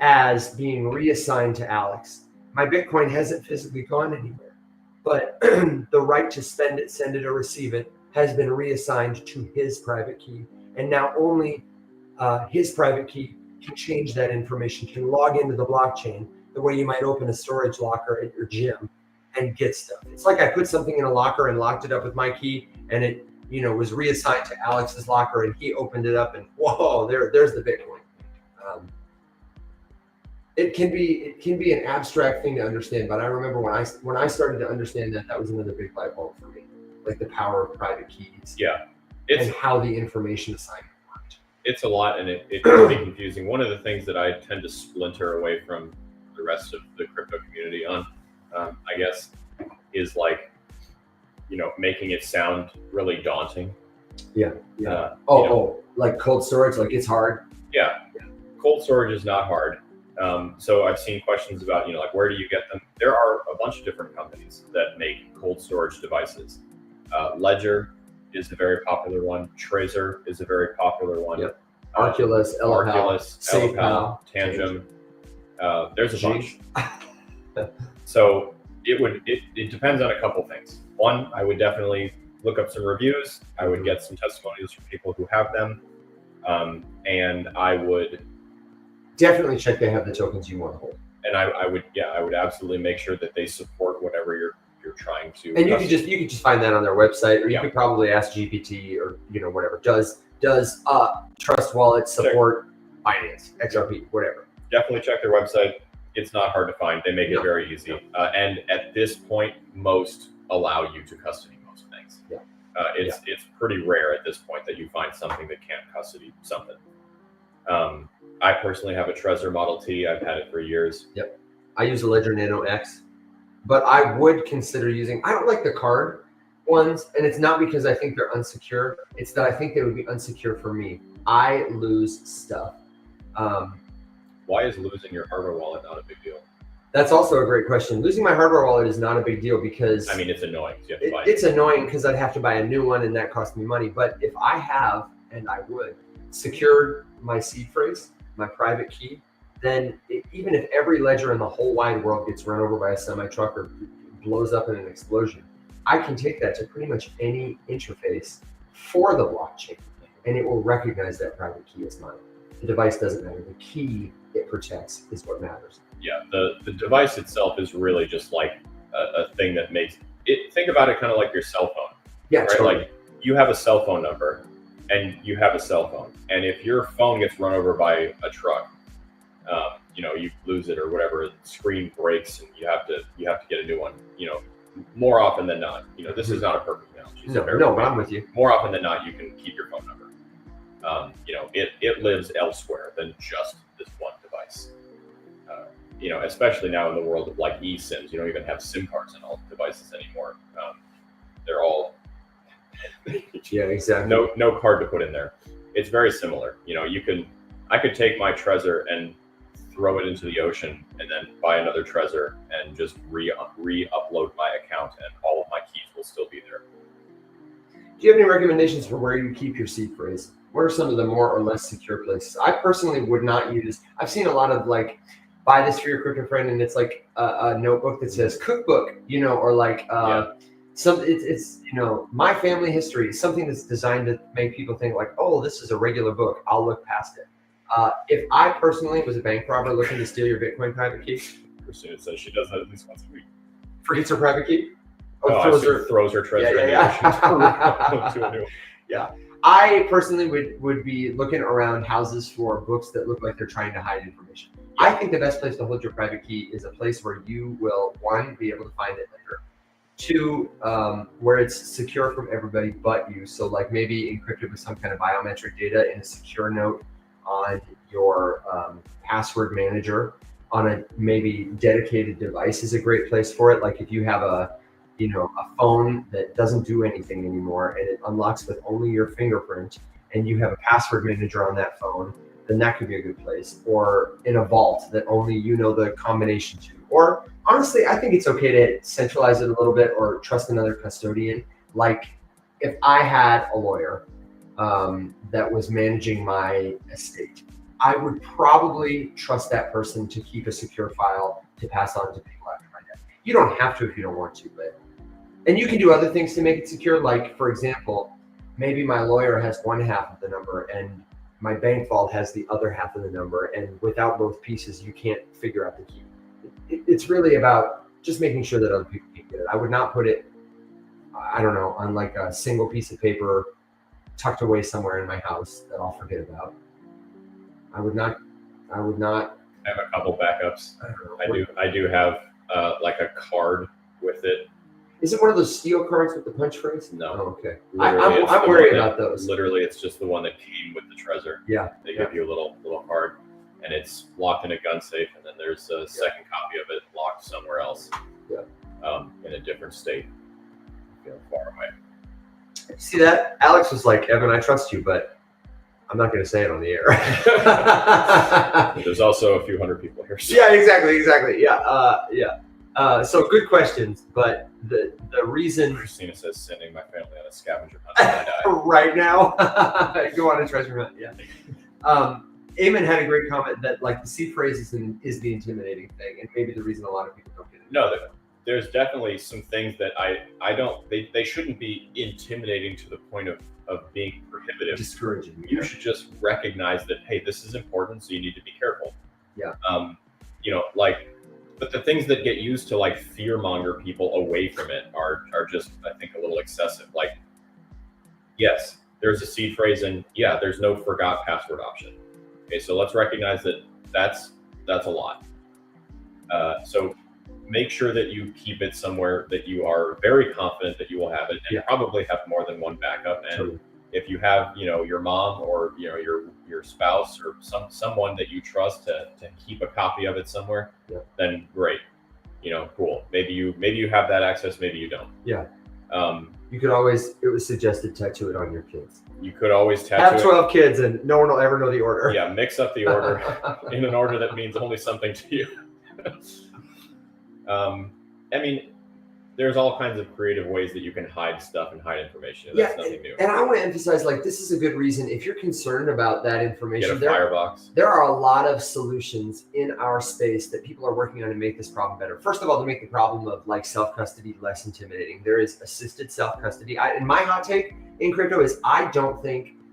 as being reassigned to Alex. My Bitcoin hasn't physically gone anywhere, but the right to spend it, send it, or receive it has been reassigned to his private key. And now only his private key can change that information, can log into the blockchain the way you might open a storage locker at your gym and get stuff. It's like I put something in a locker and locked it up with my key, and it was reassigned to Alex's locker, and he opened it up, and whoa, there's the Bitcoin. It can be an abstract thing to understand, but I remember when I started to understand that was another big light bulb for me, like the power of private keys. Yeah, and how the information assignment worked. It's a lot, and it can be confusing. One of the things that I tend to splinter away from the rest of the crypto community on, I guess, is like, making it sound really daunting. Yeah. Like cold storage, like it's hard. Yeah. Cold storage is not hard. So I've seen questions about, like, where do you get them? There are a bunch of different companies that make cold storage devices. Ledger is a very popular one. Tracer is a very popular one. Yep. Arculus, Elipal, Tangem. There's a bunch. So it depends on a couple things. One, I would definitely look up some reviews. I would get some testimonials from people who have them, and I would definitely check they have the tokens you want to hold. And I would absolutely make sure that they support whatever you're trying to. And you could just find that on their website, or you could probably ask GPT or whatever. Does Trust Wallet support Binance, XRP, whatever? Definitely check their website. It's not hard to find. They make it very easy. And at this point, most allow you to custody most things. Yeah. It's pretty rare at this point that you find something that can't custody something. I personally have a Trezor Model T. I've had it for years. Yep. I use a Ledger Nano X, but I would consider using, I don't like the card ones, and it's not because I think they're unsecure. It's that I think they would be unsecure for me. I lose stuff. Why is losing your hardware wallet not a big deal? That's also a great question. Losing my hardware wallet is not a big deal because I mean, it's annoying. You have to buy it. It's annoying because I'd have to buy a new one, and that costs me money. But if I have, and I would, secured my seed phrase, my private key, then even if every ledger in the whole wide world gets run over by a semi-truck or blows up in an explosion, I can take that to pretty much any interface for the blockchain, and it will recognize that private key as mine. The device doesn't matter. The key it protects is what matters. Yeah, the device itself is really just like a thing that makes it. Think about it kind of like your cell phone. Yeah, right. Totally. Like you have a cell phone number, and you have a cell phone, and if your phone gets run over by a truck, you lose it or whatever, the screen breaks, and you have to get a new one. More often than not, this is not a perfect analogy. No, but I'm with you. More often than not, you can keep your phone number. It lives elsewhere than just this one device. Especially now in the world of like eSIMs, you don't even have SIM cards in all devices anymore. They're all yeah, exactly. No card to put in there. It's very similar. I could take my Trezor and throw it into the ocean and then buy another Trezor and just re-upload my account, and all of my keys will still be there. Do you have any recommendations for where you keep your seed phrase? What are some of the more or less secure places? I personally would not use. I've seen a lot of like, buy this for your crypto friend, and it's like a notebook that says cookbook, or like it's my family history, something that's designed to make people think like, oh, this is a regular book. I'll look past it. If I personally was a bank robber looking to steal your Bitcoin private key, Christina says she does that at least once a week. Forgets her private key. Throws her Trezor in the ocean to a new one. Yeah. I personally would be looking around houses for books that look like they're trying to hide information. I think the best place to hold your private key is a place where you will, one, be able to find it later. Two, where it's secure from everybody but you. So like maybe encrypted with some kind of biometric data in a secure note on your password manager on a maybe dedicated device is a great place for it. Like if you have a phone that doesn't do anything anymore and it unlocks with only your fingerprint, and you have a password manager on that phone, then that could be a good place. Or in a vault that only the combination to. Or honestly, I think it's okay to centralize it a little bit or trust another custodian. Like if I had a lawyer that was managing my estate, I would probably trust that person to keep a secure file to pass on to people after my death. You don't have to if you don't want to, and you can do other things to make it secure. Like, for example, maybe my lawyer has one half of the number and my bank vault has the other half of the number. And without both pieces, you can't figure out the key. It's really about just making sure that other people can get it. I would not put it, I don't know, on like a single piece of paper tucked away somewhere in my house that I'll forget about. I would not. I have a couple backups. I do have like a card with it. Is it one of those steel cards with the punch phrase? No. Oh, okay. I'm worried about those. Literally, it's just the one that came with the Trezor. Yeah. They give you a little card, and it's locked in a gun safe, and then there's a second copy of it locked somewhere else. Yeah. In a different state. Far away. See that? Alex was like, Evan, I trust you, but I'm not going to say it on the air. There's also a few hundred people here. So. Yeah, exactly. Yeah. So good questions, but the reason Christina says sending my family on a scavenger hunt when I die. right now, go on a treasure hunt. Yeah. Eamon had a great comment that like the seed phrase is the intimidating thing, and maybe the reason a lot of people don't get it. No, there's definitely some things that I don't. They shouldn't be intimidating to the point of being prohibitive, discouraging. You should just recognize that, hey, this is important, so you need to be careful. Yeah. But the things that get used to like fear monger people away from it are just, I think, a little excessive. Like, yes, there's a seed phrase, and yeah, there's no forgot password option. Okay, so let's recognize that that's a lot. So make sure that you keep it somewhere that you are very confident that you will have it, and probably have more than one backup. And totally. If you have, your mom or your spouse or someone that you trust to keep a copy of it somewhere, then great. Cool. Maybe you have that access, maybe you don't. Yeah. You could always, it was suggested, tattoo it on your kids. You could always tattoo have 12 kids and no one will ever know the order. Yeah, mix up the order in an order that means only something to you. I mean, there's all kinds of creative ways that you can hide stuff and hide information. And that's nothing new. And I want to emphasize, like, this is a good reason. If you're concerned about that information, get a firebox. There are a lot of solutions in our space that people are working on to make this problem better. First of all, to make the problem of like self-custody less intimidating, there is assisted self-custody. And my hot take in crypto is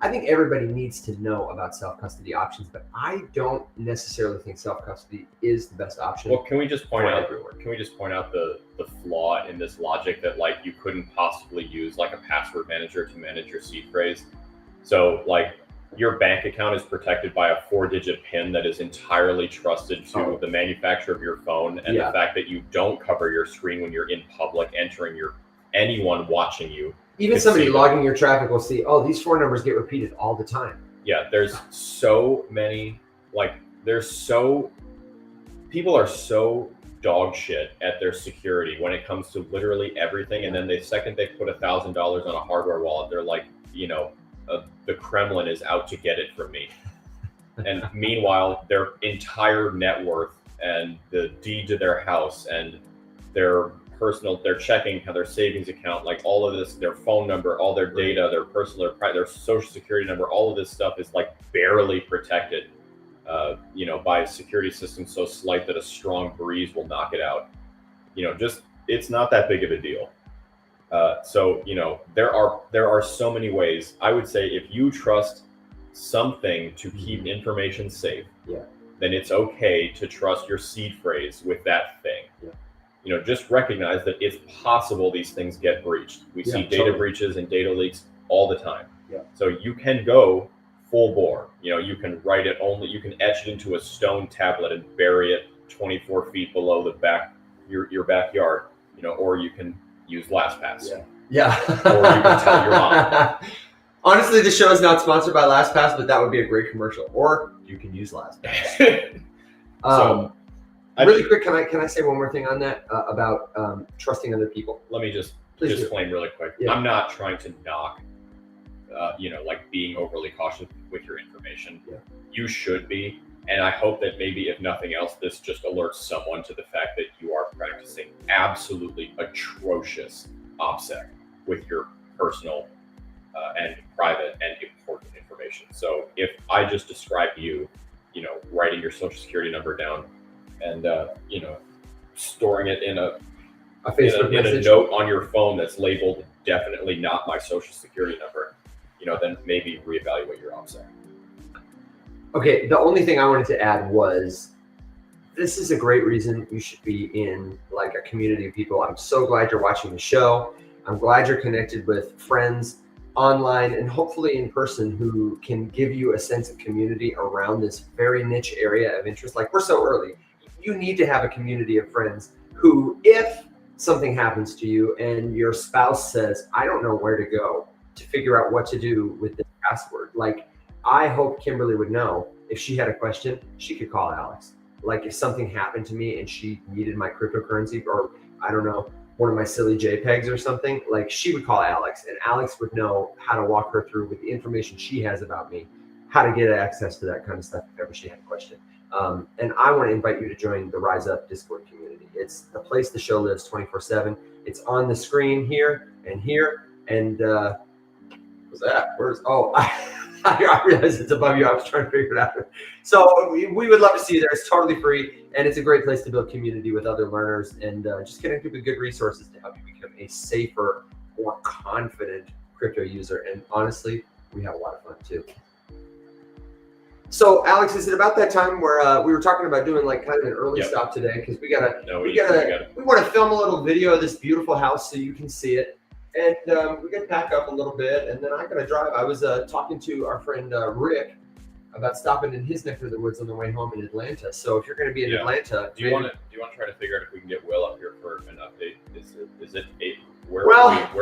I think everybody needs to know about self-custody options, but I don't necessarily think self-custody is the best option. Well, can we just point out the flaw in this logic that like you couldn't possibly use like a password manager to manage your seed phrase? So like your bank account is protected by a 4-digit PIN that is entirely trusted to the manufacturer of your phone, and the fact that you don't cover your screen when you're in public entering anyone watching you. Even somebody logging your traffic will see, oh, these 4 numbers get repeated all the time. Yeah, there's so many, people are so dog shit at their security when it comes to literally everything. And then the second they put $1,000 on a hardware wallet, they're like, the Kremlin is out to get it from me. And meanwhile, their entire net worth and the deed to their house and their checking, their savings account, like all of this, their phone number, all their data, their personal, their social security number, all of this stuff is like barely protected, by a security system so slight that a strong breeze will knock it out. It's not that big of a deal. So there are so many ways. I would say if you trust something to keep information safe, then it's okay to trust your seed phrase with that thing. Just recognize that it's possible these things get breached. We see data breaches and data leaks all the time. So you can go full bore. You can write it you can etch it into a stone tablet and bury it 24 feet below your backyard, or you can use LastPass. Or you can tell your mom. Honestly, the show is not sponsored by LastPass, but that would be a great commercial. Or you can use LastPass. Really quick, can I say one more thing on that about trusting other people? Let me just disclaim really quick. I'm not trying to knock, like being overly cautious with your information. You should be, and I hope that maybe if nothing else, this just alerts someone to the fact that you are practicing absolutely atrocious OPSEC with your personal and private and important information. So if I just described you, writing your social security number down and storing it in a note on your phone that's labeled definitely not my social security number, then maybe reevaluate your OPSEC. Okay, the only thing I wanted to add was this is a great reason you should be in like a community of people. I'm so glad you're watching the show. I'm glad you're connected with friends online and hopefully in person who can give you a sense of community around this very niche area of interest. Like, we're so early. You need to have a community of friends who, if something happens to you and your spouse says, I don't know where to go to figure out what to do with this password. Like, I hope Kimberly would know if she had a question, she could call Alex. Like if something happened to me and she needed my cryptocurrency or I don't know, one of my silly JPEGs or something, like she would call Alex and Alex would know how to walk her through with the information she has about me, how to get access to that kind of stuff if ever she had a question. And I want to invite you to join the Rise Up Discord community. It's the place the show lives 24/7. It's on the screen here and here. And what's that? I realized it's above you. I was trying to figure it out. So we would love to see you there. It's totally free, and it's a great place to build community with other learners and just connect with good resources to help you become a safer, more confident crypto user. And honestly, we have a lot of fun too. So Alex, is it about that time where we were talking about doing like kind of an early stop today? Because we want to film a little video of this beautiful house so you can see it. And we're going to pack up a little bit, and then I'm going to drive. I was talking to our friend Rick about stopping in his neck of the woods on the way home in Atlanta. So if you're going to be in Atlanta, do you want to try to figure out if we can get Will up here for an update? Where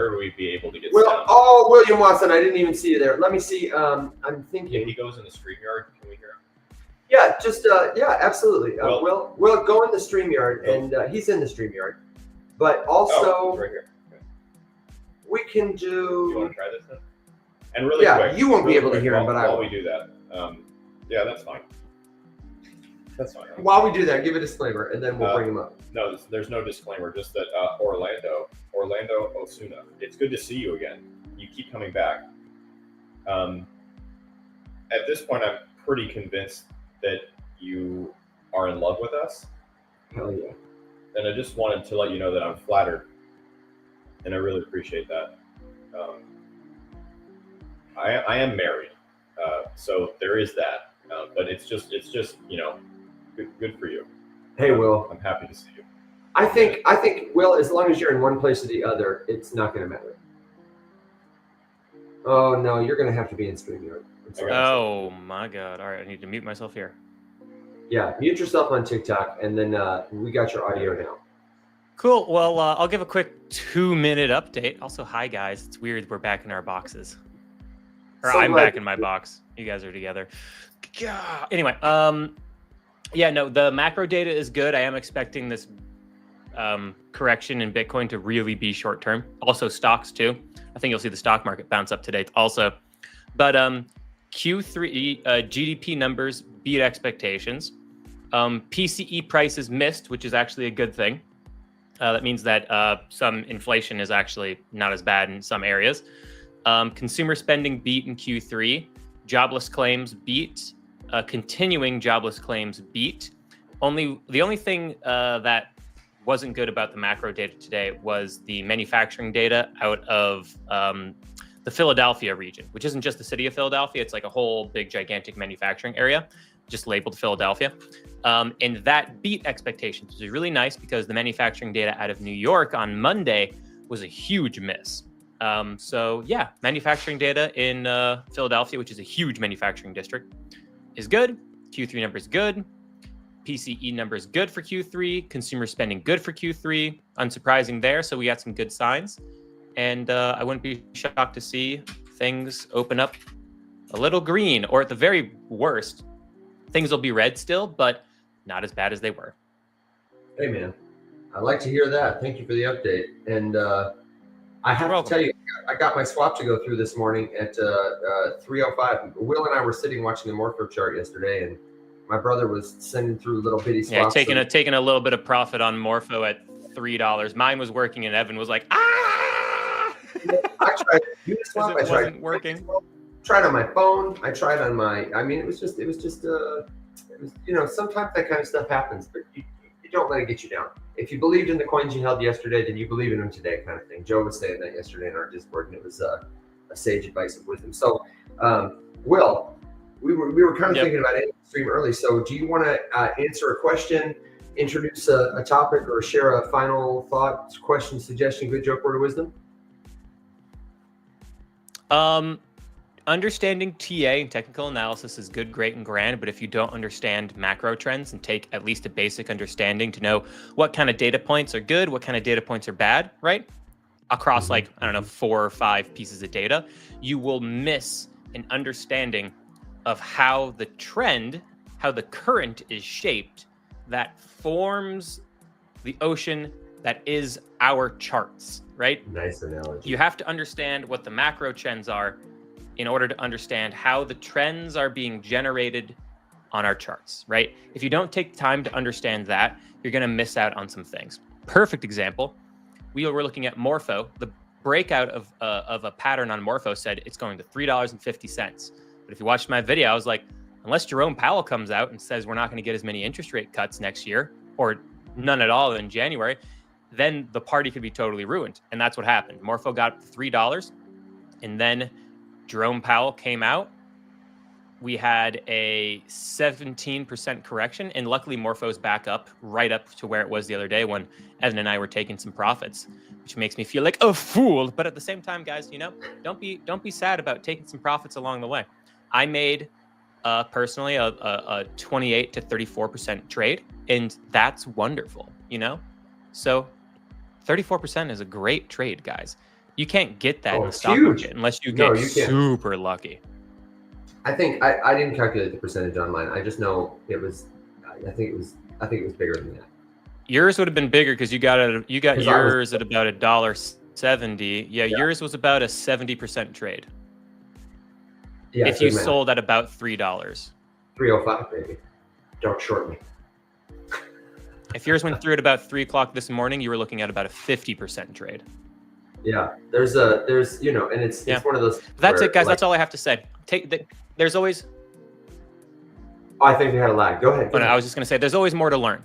would we be able to get? William Watson, I didn't even see you there. Let me see. I'm thinking. If he goes in the StreamYard, can we hear him? Yeah, just absolutely. Will go in the StreamYard, and he's in the StreamYard, but also right here. We can do. Do you want to try this then? And really quick. You won't be able to hear him, but I will. While we do that, that's fine. That's fine. While we do that, give a disclaimer, and then we'll bring him up. No, there's no disclaimer. Just that Orlando Osuna. It's good to see you again. You keep coming back. At this point, I'm pretty convinced that you are in love with us. Hell yeah! And I just wanted to let you know that I'm flattered. And I really appreciate that. I am married, so there is that. But it's just good for you. Hey, Will. I'm happy to see you. I think Will, as long as you're in one place or the other, it's not going to matter. Oh no, you're going to have to be in StreamYard. Oh my God! All right, I need to mute myself here. Yeah, mute yourself on TikTok, and then we got your audio now. Cool. Well, I'll give a quick 2-minute update. Also, hi guys. It's weird we're back in our boxes. Or I'm back in my box. You guys are together. Anyway, the macro data is good. I am expecting this correction in Bitcoin to really be short term. Also, stocks too. I think you'll see the stock market bounce up today also. But Q3 GDP numbers beat expectations. PCE prices missed, which is actually a good thing. That means that some inflation is actually not as bad in some areas. Consumer spending beat in Q3. Jobless claims beat. Continuing jobless claims beat. The only thing that wasn't good about the macro data today was the manufacturing data out of the Philadelphia region, which isn't just the city of Philadelphia. It's like a whole big, gigantic manufacturing area, just labeled Philadelphia. And that beat expectations, which is really nice because the manufacturing data out of New York on Monday was a huge miss. Manufacturing data in Philadelphia, which is a huge manufacturing district, is good. Q3 numbers good. PCE numbers good for Q3. Consumer spending good for Q3. Unsurprising there. So we got some good signs. And I wouldn't be shocked to see things open up a little green, or at the very worst, things will be red still, but not as bad as they were. Hey, man. I'd like to hear that. Thank you for the update. And I have to tell you, I got my swap to go through this morning at 3:05. Will and I were sitting watching the Morpho chart yesterday, and my brother was sending through little bitty swaps. Yeah, taking a little bit of profit on Morpho at $3. Mine was working, and Evan was like, I tried to do the swap. It wasn't working. Tried on my phone. I tried on my. I mean, it was just. Sometimes that kind of stuff happens, but you don't let it get you down. If you believed in the coins you held yesterday, then you believe in them today, kind of thing. Joe was saying that yesterday in our Discord, and it was a sage advice of wisdom. So, Will, we were kind of thinking about ending the stream early. So, do you want to answer a question, introduce a topic, or share a final thought, question, suggestion, good joke, word of wisdom? Understanding TA and technical analysis is good, great, and grand, but if you don't understand macro trends and take at least a basic understanding to know what kind of data points are good, what kind of data points are bad, right? Across 4 or 5 pieces of data, you will miss an understanding of how the trend, how the current is shaped that forms the ocean that is our charts, right? Nice analogy. You have to understand what the macro trends are in order to understand how the trends are being generated on our charts, right? If you don't take time to understand that, you're going to miss out on some things. Perfect example. We were looking at Morpho. The breakout of a pattern on Morpho said it's going to $3.50. But if you watched my video, I was like, unless Jerome Powell comes out and says we're not going to get as many interest rate cuts next year, or none at all in January, then the party could be totally ruined. And that's what happened. Morpho got up to $3, and then Jerome Powell came out. We had a 17% correction, and luckily Morpho's back up, right up to where it was the other day when Evan and I were taking some profits, which makes me feel like a fool. But at the same time, guys, don't be sad about taking some profits along the way. I made personally a 28 to 34% trade, and that's wonderful, So 34% is a great trade, guys. You can't get that in the stock market unless you get super lucky. I think I didn't calculate the percentage online. I just know it was. I think it was bigger than that. Yours would have been bigger because you got yours at about $1.70. Yeah, yours was about a 70% trade. Yeah, if you sold at about $3. 305, baby. Don't short me. If yours went through at about 3 o'clock this morning, you were looking at about a 50% trade. Yeah, there's and it's one of those. That's it, guys. That's all I have to say. There's always. I think we had a lag. Go ahead. I was just gonna say, there's always more to learn.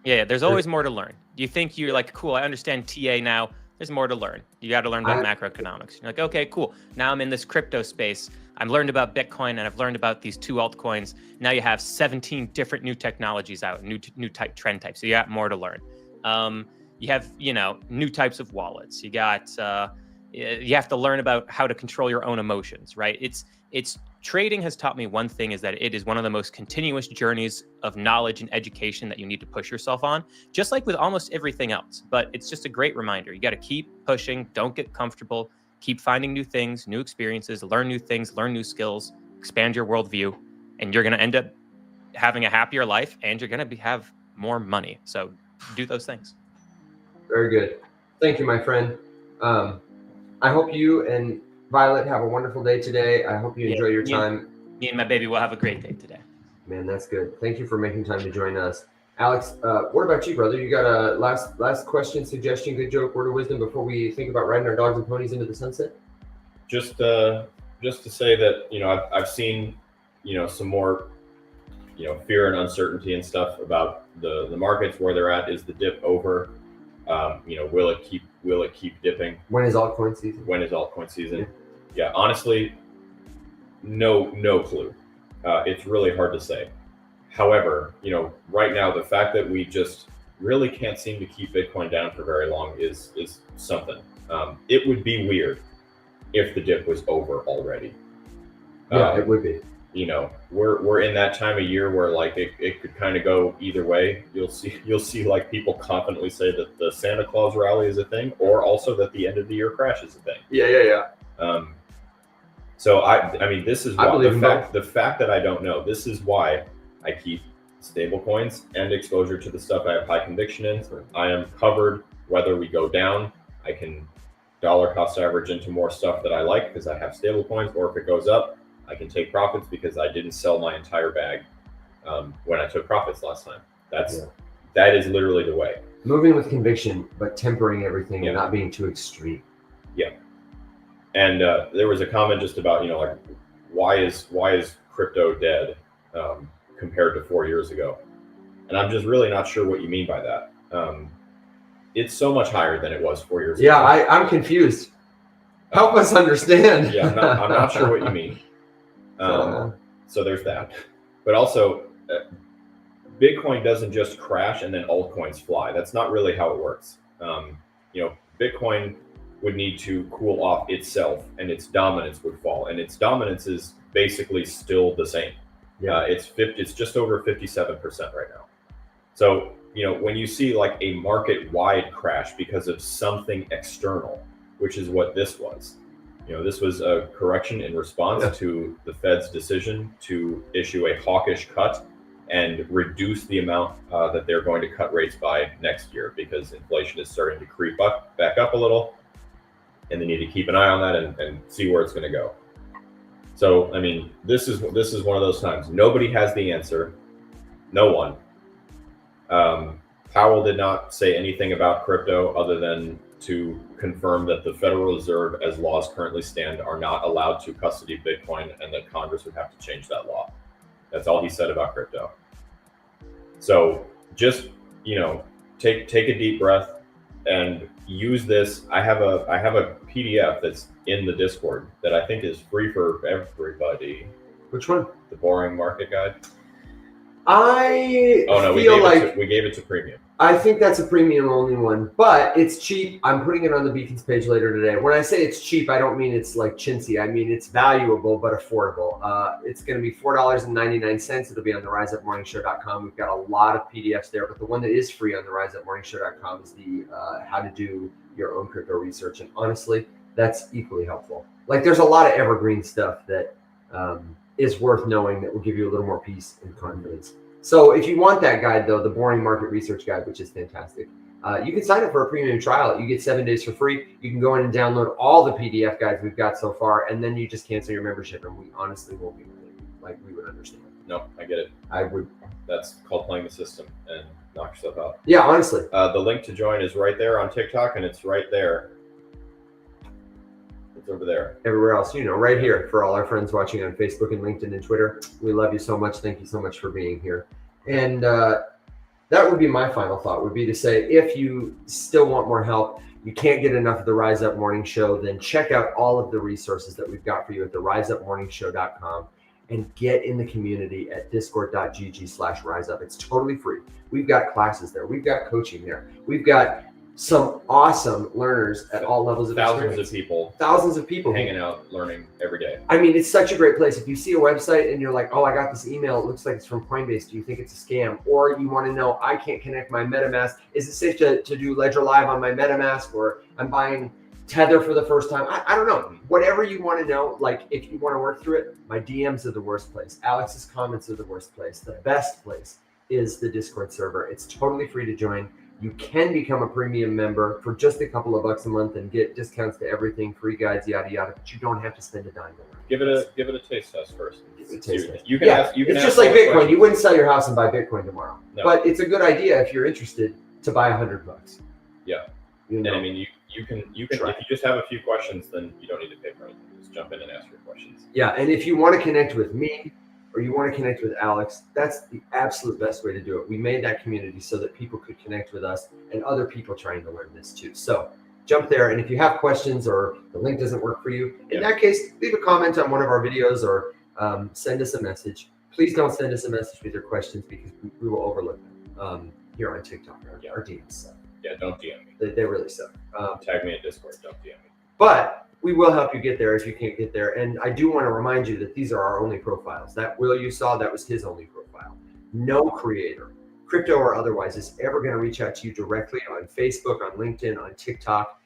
Yeah, there's always more to learn. You think you're like, cool, I understand TA now. There's more to learn. You got to learn about macroeconomics. You're like, okay, cool. Now I'm in this crypto space. I've learned about Bitcoin and I've learned about these 2 altcoins. Now you have 17 different new technologies out, new type trend types. So you got more to learn. You have, new types of wallets. You got, you have to learn about how to control your own emotions, right? It's trading has taught me one thing, is that it is one of the most continuous journeys of knowledge and education that you need to push yourself on, just like with almost everything else. But it's just a great reminder. You got to keep pushing. Don't get comfortable. Keep finding new things, new experiences, learn new things, learn new skills, expand your worldview, and you're going to end up having a happier life, and you're going to have more money. So do those things. Very good. Thank you, my friend. I hope you and Violet, have a wonderful day today. I hope you enjoy your time. Me and my baby will have a great day today. Man, that's good. Thank you for making time to join us. Alex, what about you, brother? You got a last question, suggestion, good joke, word of wisdom before we think about riding our dogs and ponies into the sunset? Just to say that, I've seen, some more, fear and uncertainty and stuff about the markets, where they're at. Is the dip over? Will it keep dipping? When is altcoin season? Yeah, honestly, no clue. It's really hard to say. However, right now, the fact that we just really can't seem to keep Bitcoin down for very long is something. It would be weird if the dip was over already. Yeah, it would be. We're in that time of year where it could kind of go either way. You'll see like people confidently say that the Santa Claus rally is a thing, or also that the end of the year crash is a thing. Yeah. So I mean, this is why the fact that I don't know. This is why I keep stable coins and exposure to the stuff I have high conviction in. I am covered whether we go down. I can dollar cost average into more stuff that I like because I have stable coins, or if it goes up, I can take profits because I didn't sell my entire bag when I took profits last time. That is literally the way. Moving with conviction, but tempering everything and not being too extreme. Yeah. And there was a comment just about, why is crypto dead compared to 4 years ago? And I'm just really not sure what you mean by that. It's so much higher than it was 4 years ago. Yeah, I'm confused. Help us understand. Yeah, I'm not sure what you mean. So there's that. But also, Bitcoin doesn't just crash and then altcoins fly. That's not really how it works. Bitcoin would need to cool off itself, and its dominance would fall. And its dominance is basically still the same. Yeah, it's just over 57% right now. So when you see like a market-wide crash because of something external, which is what this was. This was a correction in response to the Fed's decision to issue a hawkish cut and reduce the amount that they're going to cut rates by next year, because inflation is starting to creep back up a little, and they need to keep an eye on that and see where it's going to go. So, I mean, this is one of those times. Nobody has the answer. No one. Powell did not say anything about crypto other than to confirm that the Federal Reserve, as laws currently stand, are not allowed to custody Bitcoin, and that Congress would have to change that law. That's all he said about crypto. So just, take a deep breath and use this. I have a PDF that's in the Discord that I think is free for everybody. Which one? The Boring Market Guide. We gave it to premium. I think that's a premium only one, but it's cheap. I'm putting it on the Beacons page later today. When I say it's cheap, I don't mean it's like chintzy. I mean it's valuable but affordable. It's going to be $4.99. It'll be on the riseupmorningshow.com. We've got a lot of PDFs there, but the one that is free on the riseupmorningshow.com is the how to do your own crypto research. And honestly, that's equally helpful. Like there's a lot of evergreen stuff that is worth knowing that will give you a little more peace and confidence. So if you want that guide, though, the Boring Market Research Guide, which is fantastic, you can sign up for a premium trial. You get 7 days for free. You can go in and download all the PDF guides we've got so far, and then you just cancel your membership, and we honestly won't be with it. Like, we would understand. No, I get it. I would. That's called playing the system and knock yourself out. Yeah, honestly. The link to join is right there on TikTok, and it's right there. It's over there. Everywhere else, right here for all our friends watching on Facebook and LinkedIn and Twitter. We love you so much. Thank you so much for being here. And that would be my final thought, would be to say, if you still want more help, you can't get enough of the Rise Up Morning Show, then check out all of the resources that we've got for you at the riseupmorningshow.com and get in the community at discord.gg/riseup. It's totally free. We've got classes there. We've got coaching there. We've got some awesome learners at all levels of experience. Thousands of people hanging out, learning every day. I mean, it's such a great place. If you see a website and you're like, oh, I got this email, it looks like it's from Coinbase. Do you think it's a scam? Or you want to know, I can't connect my MetaMask. Is it safe to do Ledger Live on my MetaMask? Or I'm buying Tether for the first time. I don't know. Whatever you want to know, like if you want to work through it, my DMs are the worst place. Alex's comments are the worst place. The best place is the Discord server. It's totally free to join. You can become a premium member for just a couple of bucks a month and get discounts to everything, free guides, yada yada. But you don't have to spend a dime. Give it a taste test first. Give it a taste test. It's just like Bitcoin. Questions. You wouldn't sell your house and buy Bitcoin tomorrow, no. But it's a good idea if you're interested to buy $100. Yeah, and I mean you can if you just have a few questions, then you don't need to pay for anything. Just jump in and ask your questions. Yeah, and if you want to connect with me, or you want to connect with Alex, that's the absolute best way to do it. We made that community so that people could connect with us and other people trying to learn this too. So jump there. And if you have questions or the link doesn't work for you, in that case, leave a comment on one of our videos or send us a message. Please don't send us a message with your questions because we will overlook them here on TikTok. Our DMs suck. Yeah, don't DM me. They really suck. Tag me in Discord. Don't DM me. But we will help you get there if you can't get there. And I do want to remind you that these are our only profiles. That Will you saw, that was his only profile. No creator, crypto or otherwise, is ever going to reach out to you directly on Facebook, on LinkedIn, on TikTok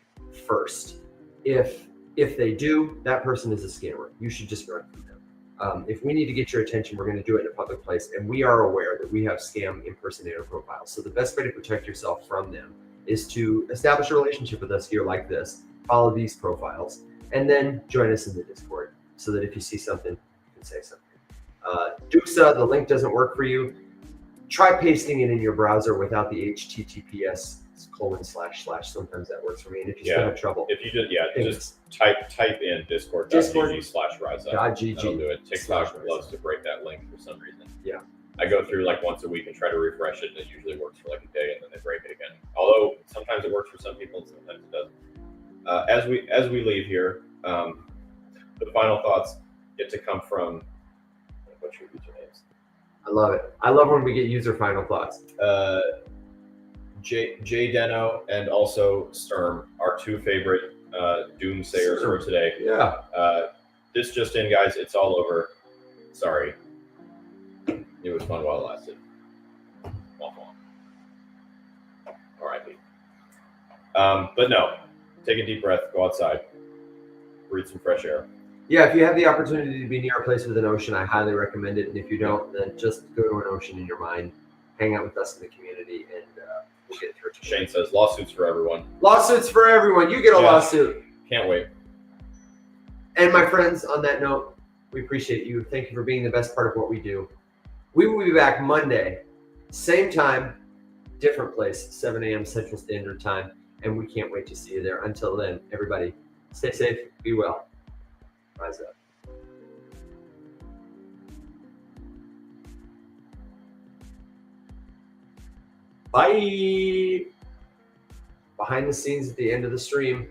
first. If they do, that person is a scammer. You should just run from them. If we need to get your attention, we're going to do it in a public place. And we are aware that we have scam impersonator profiles. So the best way to protect yourself from them is to establish a relationship with us here like this, follow these profiles, and then join us in the Discord so that if you see something, you can say something. Duxa, the link doesn't work for you. Try pasting it in your browser without the HTTPS : / sometimes that works for me. And if you still have trouble, if you just type in discord.gg/riseup. That'll do it. TikTok loves to break that link for some reason. Yeah. I go through like once a week and try to refresh it, and it usually works for like a day, and then they break it again. Although sometimes it works for some people, and sometimes it doesn't. As we leave here, the final thoughts get to come from what's your usernames? I love it. I love when we get user final thoughts. Jay Deno and also Sturm, our two favorite doomsayers for today. Yeah. This just in, guys. It's all over. Sorry. It was fun while it lasted. R.I.P. But no. Take a deep breath, go outside, breathe some fresh air. Yeah, if you have the opportunity to be near a place with an ocean, I highly recommend it. And if you don't, then just go to an ocean in your mind, hang out with us in the community, and we'll get through it. Shane says, lawsuits for everyone. Lawsuits for everyone. You get a lawsuit. Can't wait. And my friends, on that note, We appreciate you. Thank you for being the best part of what we do. We will be back Monday, same time, different place, 7 a.m. Central Standard Time. And we can't wait to see you there. Until then, everybody, stay safe, be well, rise up. Bye. Behind the scenes at the end of the stream.